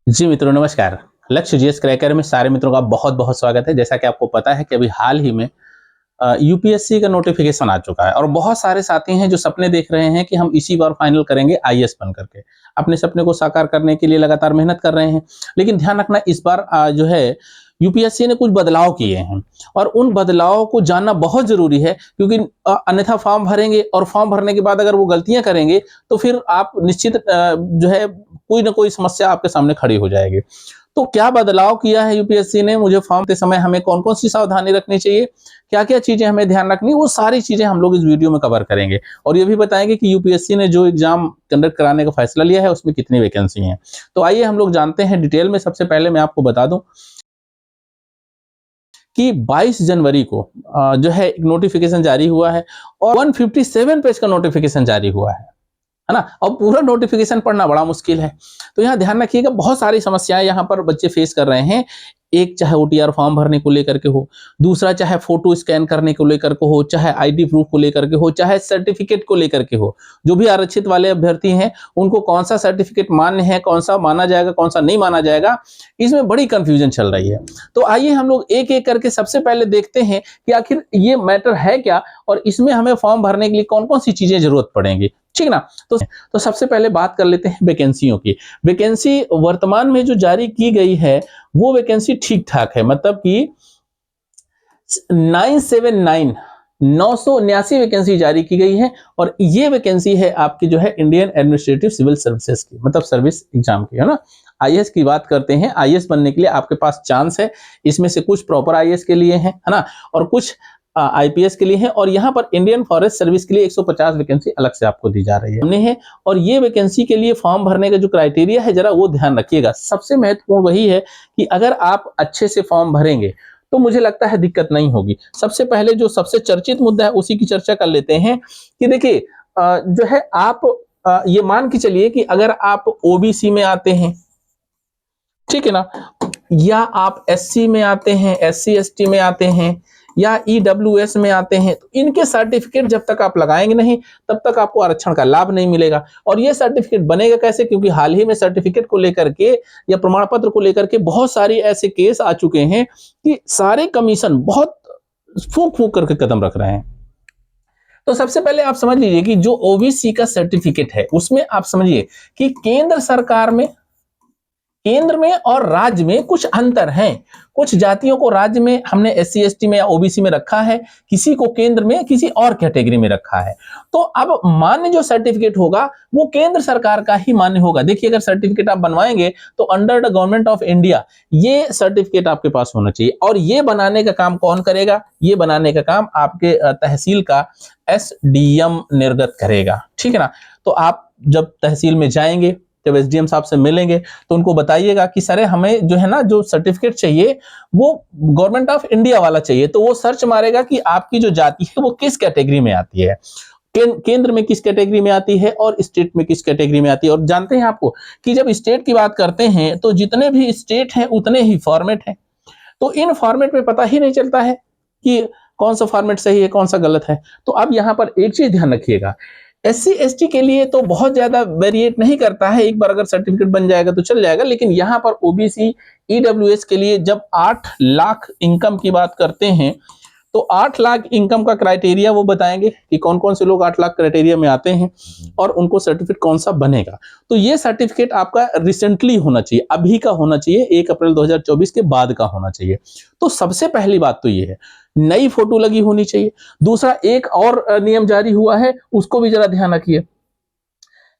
जी मित्रों नमस्कार। लक्ष्य जीएस क्रैकर में सारे मित्रों का बहुत-बहुत स्वागत है। जैसा कि आपको पता है कि अभी हाल ही में यूपीएससी का नोटिफिकेशन आ चुका है और बहुत सारे साथी हैं जो सपने देख रहे हैं कि हम इसी बार फाइनल करेंगे आईएएस बन करके। अपने सपने को साकार करने के लिए लगातार मेहनत कर रहे हैं। लेकिन ध्यान रखना इस बार जो है यूपीएससी ने कुछ बदलाव किए हैं और उन बदलावों को जानना बहुत ज़रूरी है क्योंकि अन्यथा फॉर्म भरेंगे और फॉर्म भरने के बाद अगर वो गलतियाँ करेंगे तो फिर आप निश्चित जो है कोई ना कोई समस्या आपके सामने खड़ी हो जाएगी। तो क्या बदलाव किया है यूपीएससी ने, मुझे फॉर्म के समय हमें कौन-कौन सी सावधानी रखनी चाहिए, क्या-क्या चीज़ें हमें ध्यान रखनी है, वो सारी चीज़ें हम लोग इस वीडियो में कवर करेंगे और ये भी बताएँगे कि यूपीएससी ने जो एग्ज़ाम कंडक्ट कराने का फैसला लिया है, उसमें कितनी वैकेंसी हैं। तो आइए हम लोग जानते हैं डिटेल में। सबसे पहले मैं आपको बता दूँ कि 22 जनवरी को जो है एक नोटिफ़िकेशन जारी हुआ है और 157 पेज का नोटिफ़िकेशन जारी हुआ है ना? और पूरा नोटिफ़िकेशन पढ़ना बड़ा मुश्किल है। तो यहाँ ध्यान रखिएगा, बहुत सारी समस्याएँ यहाँ पर बच्चे फेस कर रहे हैं। एक चाहे ओटीआर फॉर्म भरने को लेकर के हो, दूसरा चाहे फ़ोटो स्कैन करने को लेकर के हो, चाहे आईडी प्रूफ़ को लेकर के हो, चाहे सर्टिफ़िकेट को लेकर के हो। जो भी आरक्षित वाले अभ्यर्थी हैं, उनको कौन-सा सर्टिफ़िकेट मान्य है, कौन-सा माना जाएगा, कौन-सा नहीं माना जाएगा, इसमें बड़ी कन्फ्यूज़न चल रही है। तो आइए हम लोग एक-एक करके सबसे पहले देखते हैं कि आखिर ये मैटर है क्या और इसमें हमें फॉर्म भरने के लिए कौन-कौन सी चीज़ें ज़रूरत पड़ेंगी, ठीक ना? तो सबसे पहले बात कर लेते हैं वैकेंसियों की। वैकेंसी वर्तमान में जो जारी की गई है, वो वैकेंसी ठीक-ठाक है, मतलब कि 979 979 वैकेंसी जारी की गई है और ये वैकेंसी है आपकी जो है इंडियन एडमिनिस्ट्रेटिव सिविल सर्विसेज की, मतलब सर्विस एग्जाम की, है ना? आईएएस की बात करते हैं। आईएएस बनने के लिए आपके पास चांस है। इसमें से कुछ प्रॉपर आईएएस के लिए हैं, है ना? और कुछ आईपीएस के लिए हैं और यहाँ पर इंडियन फॉरेस्ट सर्विस के लिए 150 वैकेंसी अलग से आपको दी जा रही है। और ये वैकेंसी के लिए फॉर्म भरने का जो क्राइटेरिया है, जरा वो ध्यान रखिएगा। सबसे महत्वपूर्ण वही है कि अगर आप अच्छे से फॉर्म भरेंगे तो मुझे लगता है दिक्कत नहीं होगी। सबसे पहले जो सबसे चर्चित मुद्दा है उसी की चर्चा कर लेते हैं कि देखिए जो है आप ये मान के चलिए कि अगर आप ओबीसी में आते हैं, ठीक है ना? या आप एससी में आते हैं, एससी एसटी में आते हैं या ईडब्ल्यूएस में आते हैं, तो इनके सर्टिफिकेट जब तक आप लगाएंगे नहीं तब तक आपको आरक्षण का लाभ नहीं मिलेगा। और ये सर्टिफिकेट बनेगा कैसे? क्योंकि हाल ही में सर्टिफिकेट को लेकर के या प्रमाण पत्र को लेकर के बहुत सारी ऐसे केस आ चुके हैं कि सारे कमीशन बहुत फूक फूक करके कदम रख रहे हैं। तो सबसे पहले आप समझ लीजिए कि जो ओबीसी का सर्टिफिकेट है उसमें आप समझिए कि केंद्र सरकार में, केंद्र में और राज्य में कुछ अंतर हैं। कुछ जातियों को राज्य में हमने एससी एसटी में या ओबीसी में रखा है, किसी को केंद्र में किसी और कैटेगरी में रखा है। तो अब मान्य जो सर्टिफिकेट होगा वो केंद्र सरकार का ही मान्य होगा। देखिए, अगर सर्टिफिकेट आप बनवाएंगे तो under the government of India ये सर्टिफिकेट आपके पास होना चाहिए। और ये बनाने का काम कौन करेगा? ये बनाने का काम आपके तहसील का एसडीएम निर्गत करेगा, ठीक है ना? तो आप जब तहसील में जाएंगे, जब एसडीएम साहब से मिलेंगे तो उनको बताइएगा कि सर हमें जो है ना जो सर्टिफिकेट चाहिए वो गवर्नमेंट ऑफ इंडिया वाला चाहिए। तो वो सर्च मारेगा कि आपकी जो जाति है वो किस कैटेगरी में आती है, केंद्र में किस कैटेगरी में आती है और स्टेट में किस कैटेगरी में आती है। और जानते हैं आपको कि जब स्टेट की बात करते हैं तो जितने भी स्टेट हैं उतने ही फॉर्मेट हैं। तो इन फॉर्मेट में पता ही नहीं चलता है कि कौन सा फॉर्मेट सही है, कौन सा गलत है। तो अब यहाँ पर एक चीज ध्यान रखिएगा, एससी एसटी के लिए तो बहुत ज्यादा वेरिएट नहीं करता है, एक बार अगर सर्टिफिकेट बन जाएगा तो चल जाएगा। लेकिन यहाँ पर ओबीसी ईडब्ल्यूएस के लिए जब 8 लाख इनकम की बात करते हैं तो 8 लाख इनकम का क्राइटेरिया वो बताएंगे कि कौन कौन से लोग 8 लाख क्राइटेरिया में आते हैं और उनको सर्टिफिकेट कौन सा बनेगा। तो ये सर्टिफिकेट आपका रिसेंटली होना चाहिए, अभी का होना चाहिए, 1 अप्रैल 2024 के बाद का होना चाहिए। तो सबसे पहली बात तो ये है, नई फोटो लगी होनी चाहिए। दूसरा, एक और नियम जारी हुआ है, उसको भी जरा ध्यान रखिए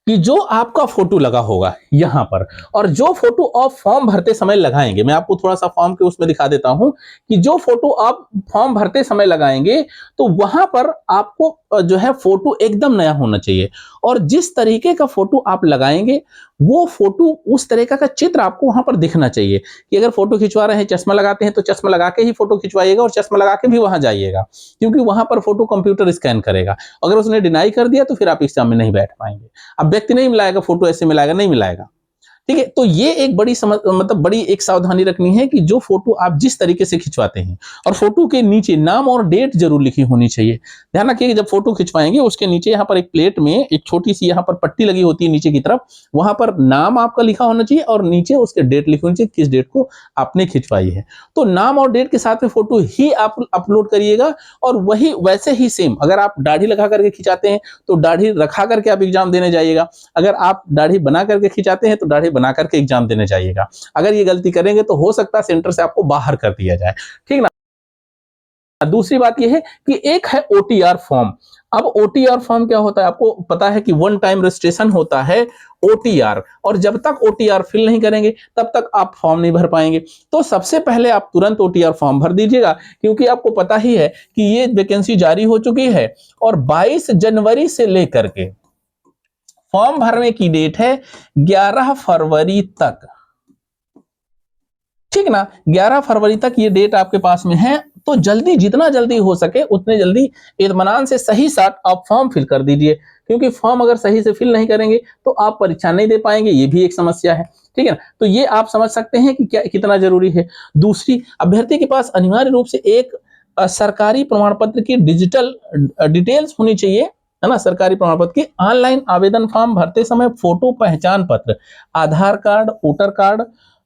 कि जो आपका फोटो लगा होगा यहां पर और जो फोटो आप फॉर्म भरते समय लगाएंगे, मैं आपको थोड़ा सा फॉर्म के उसमें दिखा देता हूं कि जो फोटो आप फॉर्म भरते समय लगाएंगे तो वहां पर आपको जो है फोटो एकदम नया होना चाहिए। और जिस तरीके का फोटो आप लगाएंगे वो फोटो उस तरीके का चित्र आपको वहां पर दिखना चाहिए कि अगर फोटो खिंचवा रहे हैं, चश्मा लगाते हैं तो चश्मा लगा के ही फोटो खिंचवाइएगा और चश्मा लगा के भी वहां जाइएगा, क्योंकि वहां पर फोटो कंप्यूटर स्कैन करेगा। अगर उसने डिनाई कर दिया तो फिर आप एग्जाम में नहीं बैठ पाएंगे। अब व्यक्ति नहीं मिलाएगा, फोटो ऐसे मिलाएगा नहीं मिलाएगा, ठीक है। तो ये एक बड़ी मतलब बड़ी एक सावधानी रखनी है कि जो फोटो आप जिस तरीके से खिंचवाते हैं, और फोटो के नीचे नाम और डेट जरूर लिखी होनी चाहिए। ध्यान रखिए जब फोटो खिंचवाएंगे उसके नीचे यहाँ पर एक प्लेट में एक छोटी सी यहाँ पर पट्टी लगी होती है नीचे की तरफ, वहां पर नाम आपका लिखा होना चाहिए और नीचे उसके डेट लिखी होनी चाहिए, किस डेट को आपने खिंचवाई है। तो नाम और डेट के साथ में फोटो ही आप अपलोड करिएगा। और वही वैसे ही सेम अगर आप दाढ़ी लगा करके खिंचाते हैं तो दाढ़ी रखा करके आप एग्जाम देने जाइएगा, अगर आप दाढ़ी बना करके खिंचाते हैं तो दाढ़ी बना करके एग्जाम देने जाइएगा। अगर ये गलती करेंगे तो हो सकता है सेंटर से आपको बाहर कर दिया जाए, ठीक ना। दूसरी बात यह है कि एक है ओटीआर फॉर्म। अब ओटीआर फॉर्म क्या होता है, आपको पता है कि वन टाइम रजिस्ट्रेशन होता है ओटीआर, और जब तक ओटीआर फिल नहीं करेंगे तब तक आप फॉर्म नहीं भर पाएंगे। तो सबसे पहले आप तुरंत ओटीआर फॉर्म भर दीजिएगा, क्योंकि आपको पता ही है कि ये वैकेंसी जारी हो चुकी है और 22 जनवरी से लेकर के फॉर्म भरने की डेट है 11 फरवरी तक, ठीक ना। 11 फरवरी तक ये डेट आपके पास में है। तो जल्दी, जितना जल्दी हो सके उतने जल्दी इत्मीनान से सही साथ आप फॉर्म फिल कर दीजिए, क्योंकि फॉर्म अगर सही से फिल नहीं करेंगे तो आप परीक्षा नहीं दे पाएंगे, ये भी एक समस्या है, ठीक है ना। तो ये आप समझ सकते हैं कि क्या कितना जरूरी है। दूसरी, अभ्यर्थी के पास अनिवार्य रूप से एक सरकारी प्रमाण पत्र की डिजिटल डिटेल्स होनी चाहिए, है ना। सरकारी प्रमाण पत्र की ऑनलाइन आवेदन फॉर्म भरते समय फोटो, पहचान पत्र, आधार कार्ड, वोटर कार्ड,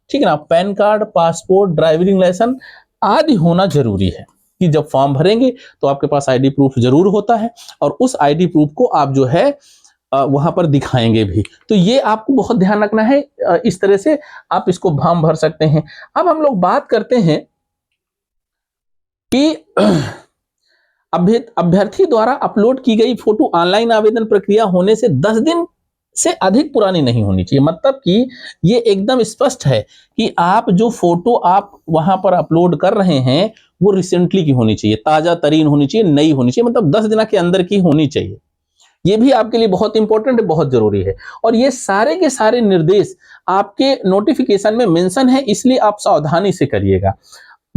ठीक है ना, PAN card, passport, driving licence आदि होना जरूरी है। कि जब फॉर्म भरेंगे तो आपके पास आईडी प्रूफ जरूर होता है और उस आईडी प्रूफ को आप जो है वहां पर दिखाएंगे भी। तो ये आपको बहुत ध्यान रखना है, इस तरह से आप इसको फॉर्म भर सकते हैं। अब हम लोग बात करते हैं कि अभ्यर्थी द्वारा अपलोड की गई फोटो ऑनलाइन आवेदन प्रक्रिया होने से 10 दिन से अधिक पुरानी नहीं होनी चाहिए। मतलब कि ये एकदम स्पष्ट है कि आप जो फोटो आप वहां पर अपलोड कर रहे हैं वो रिसेंटली की होनी चाहिए, ताजा तरीन होनी चाहिए, नई होनी चाहिए, मतलब 10 दिन के अंदर की होनी चाहिए। ये भी आपके लिए बहुत इंपॉर्टेंट है, बहुत जरूरी है। और ये सारे के सारे निर्देश आपके नोटिफिकेशन में मेंशन है, इसलिए आप सावधानी से करिएगा।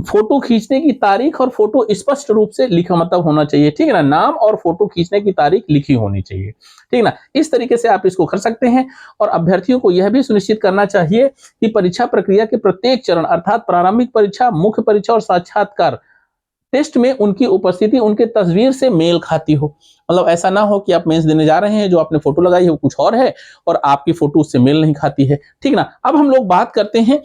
फोटो खींचने की तारीख और फोटो स्पष्ट रूप से लिखा मतलब होना चाहिए, ठीक है ना। नाम और फोटो खींचने की तारीख लिखी होनी चाहिए, ठीक है ना। इस तरीके से आप इसको कर सकते हैं। और अभ्यर्थियों को यह भी सुनिश्चित करना चाहिए कि परीक्षा प्रक्रिया के प्रत्येक चरण अर्थात प्रारंभिक परीक्षा, मुख्य परीक्षा और साक्षात्कार टेस्ट में उनकी उपस्थिति उनके तस्वीर से मेल खाती हो। मतलब ऐसा ना हो कि आप मेंस देने जा रहे हैं, जो आपने फोटो लगाई है वो कुछ और है और आपकी फोटो उससे मेल नहीं खाती है, ठीक ना। अब हम लोग बात करते हैं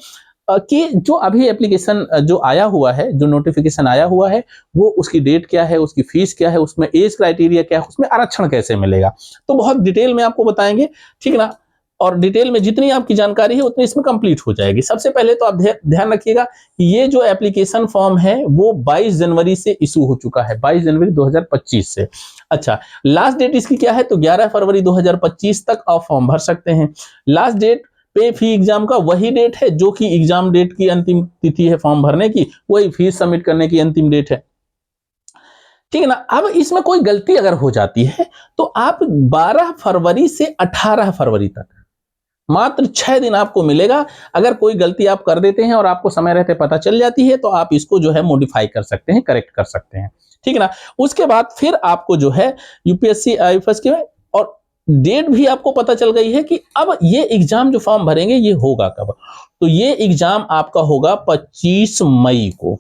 कि जो अभी एप्लीकेशन जो आया हुआ है, जो नोटिफिकेशन आया हुआ है, वो उसकी डेट क्या है, उसकी फीस क्या है, उसमें एज क्राइटेरिया क्या है, उसमें आरक्षण कैसे मिलेगा, तो बहुत डिटेल में आपको बताएंगे, ठीक ना। और डिटेल में जितनी आपकी जानकारी है उतनी इसमें कंप्लीट हो जाएगी। सबसे पहले तो आप ध्यान रखिएगा कि ये जो एप्लीकेशन फॉर्म है वो 22 जनवरी से इशू हो चुका है, 22 जनवरी 2025 से। अच्छा, लास्ट डेट इसकी क्या है, तो 11 फरवरी 2025 तक आप फॉर्म भर सकते हैं। लास्ट डेट पे फी एग्जाम का वही डेट है जो कि एग्जाम डेट की अंतिम तिथि है फॉर्म भरने की, वही फीस सबमिट करने की अंतिम डेट है, ठीक है ना। अब इसमें कोई गलती अगर हो जाती है तो आप 12 फरवरी से 18 फरवरी तक मात्र 6 दिन आपको मिलेगा। अगर कोई गलती आप कर देते हैं और आपको समय रहते पता चल जाती है तो आप इसको जो है मॉडिफाई कर सकते हैं, करेक्ट कर सकते हैं, ठीक है ना। उसके बाद फिर आपको जो है यूपीएससी आईएफएस के और डेट भी आपको पता चल गई है कि अब ये एग्जाम जो फॉर्म भरेंगे ये होगा कब, तो ये एग्जाम आपका होगा 25 मई को।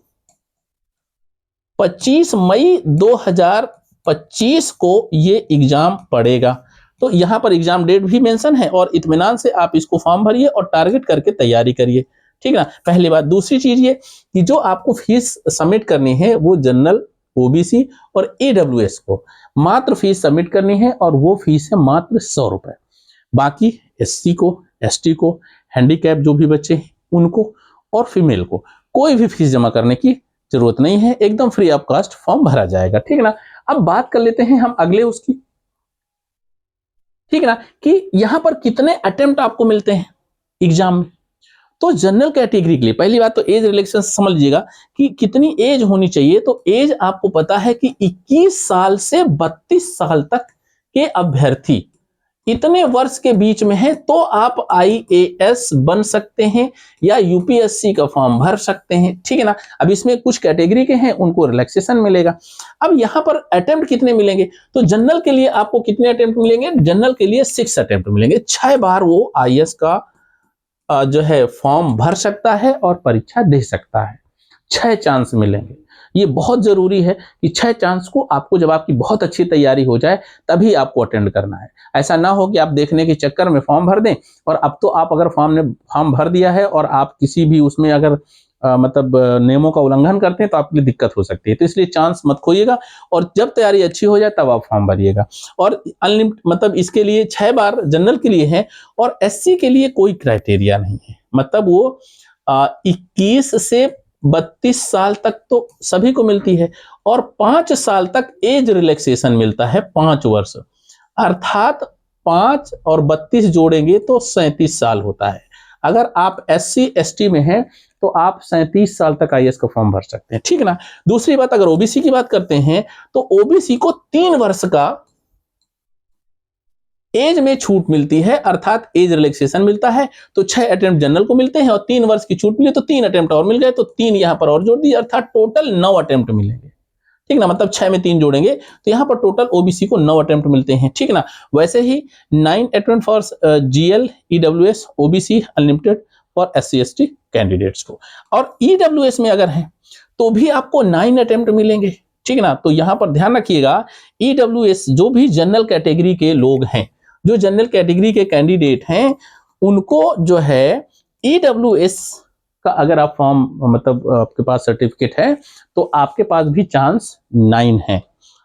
25 मई 2025 को ये एग्जाम पड़ेगा। तो यहां पर एग्जाम डेट भी मेंशन है और इत्मीनान से आप इसको फॉर्म भरिए और टारगेट करके तैयारी करिए, ठीक है ना। पहली बात। दूसरी चीज ये कि जो आपको फीस सबमिट करनी है वो जनरल, ओबीसी और ईडब्ल्यूएस को मात्र फीस सबमिट करनी है और वो फीस है मात्र 100 रुपए। बाकी एससी को, एसटी को, हैंडीकैप जो भी बच्चे हैं उनको और फीमेल को कोई भी फीस जमा करने की जरूरत नहीं है, एकदम फ्री ऑफ कॉस्ट फॉर्म भरा जाएगा, ठीक है ना। अब बात कर लेते हैं हम अगले उसकी, ठीक है ना, कि यहां पर कितने अटेम्प्ट आपको मिलते हैं एग्जाम में। तो जनरल कैटेगरी के लिए पहली बात तो एज रिलेक्शन समझ लीजिएगा कि कितनी एज होनी चाहिए। तो एज आपको पता है कि 21 साल से 32 साल तक के अभ्यर्थी इतने वर्ष के बीच में है तो आप आईएएस बन सकते हैं या यूपीएससी का फॉर्म भर सकते हैं, ठीक है ना। अब इसमें कुछ कैटेगरी के हैं उनको रिलैक्सेशन मिलेगा। अब यहां पर अटेम्प्ट कितने मिलेंगे, तो जनरल के लिए आपको कितने अटेम्प्ट मिलेंगे, जनरल के लिए 6 अटेम्प्ट मिलेंगे, 6 बार वो आईएएस का जो है फॉर्म भर सकता है और परीक्षा दे सकता है। 6 चांस मिलेंगे। ये बहुत जरूरी है कि 6 चांस को आपको, जब आपकी बहुत अच्छी तैयारी हो जाए तभी आपको अटेंड करना है। ऐसा ना हो कि आप देखने के चक्कर में फॉर्म भर दें, और अब तो आप अगर फॉर्म भर दिया है और आप किसी भी उसमें अगर मतलब नियमों का उल्लंघन करते हैं तो आपके लिए दिक्कत हो सकती है। तो इसलिए चांस मत खोइएगा, और जब तैयारी अच्छी हो जाए तब आप फॉर्म भरिएगा। और अनलिमिटेड मतलब इसके लिए 6 बार जनरल के लिए है, और एससी के लिए कोई क्राइटेरिया नहीं है। मतलब वो 21 से 32 साल तक तो सभी को मिलती है, और 5 साल तक एज रिलैक्सेशन मिलता है, 5 वर्ष, अर्थात 5 और 32 जोड़ेंगे तो 37 साल होता है। अगर आप एससी एसटी में हैं तो आप 37 साल तक आईएएस का फॉर्म भर सकते हैं, ठीक ना। दूसरी बात, अगर ओबीसी की बात करते हैं तो ओबीसी को 3 वर्ष का एज में छूट मिलती है, अर्थात एज रिलैक्सेशन मिलता है। तो 6 अटेम्प्ट जनरल को मिलते हैं और 3 वर्ष की छूट मिली तो 3 अटेम्प्ट और मिल गए, तो 3 यहां पर और जोड़ दिए, अर्थात टोटल 9 अटेम्प्ट मिलेंगे, ठीक ना। मतलब 6 में 3 जोड़ेंगे तो यहां पर टोटल ओबीसी को 9 अटेम्प्ट मिलते हैं, ठीक ना। वैसे ही 9 attempt for GL, EWS, OBC unlimited for SC ST candidates को। और ईडब्ल्यूएस में अगर है तो भी आपको 9 अटेम्प्ट मिलेंगे, ठीक ना। तो यहां पर ध्यान रखिएगा, ईडब्ल्यूएस जो भी जनरल कैटेगरी के लोग हैं, जो जनरल कैटेगरी के कैंडिडेट हैं, उनको जो है ईडब्ल्यूएस का अगर आप फॉर्म मतलब आपके पास सर्टिफिकेट है तो आपके पास भी चांस 9 है,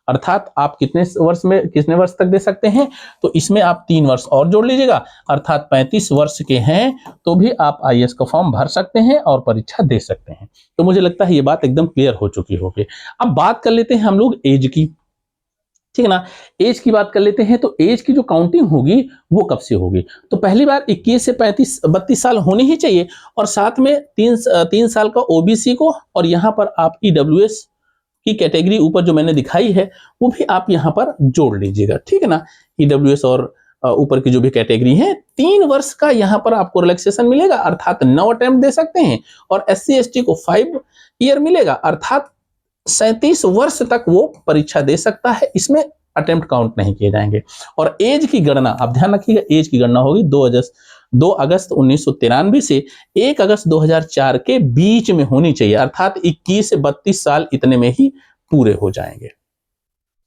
अर्थात आप कितने वर्ष तक दे सकते हैं, तो इसमें आप 3 वर्ष और जोड़ लीजिएगा, अर्थात 35 वर्ष के हैं तो भी आप आईएएस का फॉर्म भर सकते हैं और परीक्षा दे सकते हैं। तो मुझे लगता है ये बात एकदम क्लियर हो चुकी होगी। अब बात कर लेते हैं हम लोग एज की, ठीक है ना। एज की बात कर लेते हैं, तो एज की जो काउंटिंग होगी वो कब से होगी, तो पहली बार 21 से 32 साल होनी ही चाहिए, और साथ में 3 साल का ओबीसी को, और यहां पर आप ईडब्ल्यूएस की कैटेगरी ऊपर जो मैंने दिखाई है वो भी आप यहां पर जोड़ लीजिएगा, ठीक है ना। ईडब्ल्यूएस और ऊपर की जो भी कैटेगरी है, 3 वर्ष का यहां पर आपको रिलैक्सेशन मिलेगा, अर्थात 9 अटेम्प्ट दे सकते हैं, और एससी एसटी को 5 ईयर मिलेगा, अर्थात 37 वर्ष तक वो परीक्षा दे सकता है। इसमें अटेम्प्ट काउंट नहीं किए जाएंगे। और एज की गणना आप ध्यान रखिएगा, एज की गणना होगी 2 अगस्त 1993 से 1 अगस्त 2004 के बीच में होनी चाहिए, अर्थात 21 से 32 साल इतने में ही पूरे हो जाएंगे,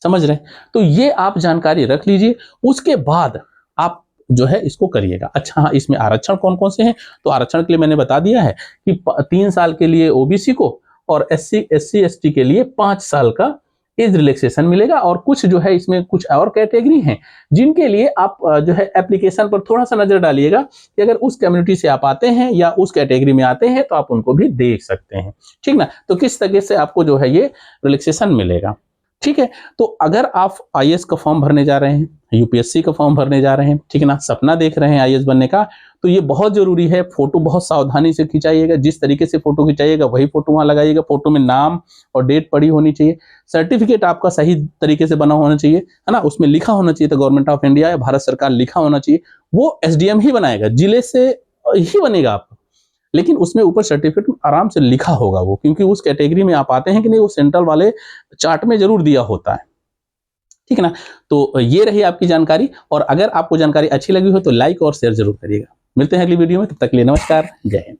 समझ रहे हैं। तो ये आप जानकारी रख लीजिए, उसके बाद आप जो है इसको करिएगा। अच्छा हाँ, इसमें आरक्षण कौन कौन से हैं, तो आरक्षण के लिए मैंने बता दिया है कि 3 साल के लिए ओबीसी को और एससी एसटी के लिए 5 साल का एज रिलैक्सेशन मिलेगा। और कुछ जो है इसमें कुछ और कैटेगरी हैं जिनके लिए आप जो है एप्लीकेशन पर थोड़ा सा नजर डालिएगा कि अगर उस कम्युनिटी से आप आते हैं या उस कैटेगरी में आते हैं तो आप उनको भी देख सकते हैं, ठीक ना। तो किस तरह से आपको जो है ये रिलैक्सेशन मिलेगा, ठीक है। तो अगर आप आईएएस का फॉर्म भरने जा रहे हैं, यूपीएससी का फॉर्म भरने जा रहे हैं, ठीक है ना, सपना देख रहे हैं आईएएस बनने का, तो ये बहुत जरूरी है। फोटो बहुत सावधानी से खिंचाइएगा, जिस तरीके से फोटो खिंचाइएगा वही फोटो वहां लगाइएगा। फोटो में नाम और डेट पड़ी होनी चाहिए। सर्टिफिकेट आपका सही तरीके से बना होना चाहिए, है ना, उसमें लिखा होना चाहिए तो गवर्नमेंट ऑफ इंडिया या भारत सरकार लिखा होना चाहिए। वो एसडीएम ही बनाएगा, जिले से ही बनेगा आपका, लेकिन उसमें ऊपर सर्टिफिकेट आराम से लिखा होगा वो, क्योंकि उस कैटेगरी में आप आते हैं कि नहीं, वो सेंट्रल वाले चार्ट में जरूर दिया होता है, ठीक है ना। तो ये रही आपकी जानकारी, और अगर आपको जानकारी अच्छी लगी हो तो लाइक और शेयर जरूर करिएगा। मिलते हैं अगली वीडियो में, तब तक के लिए नमस्कार, जय हिंद।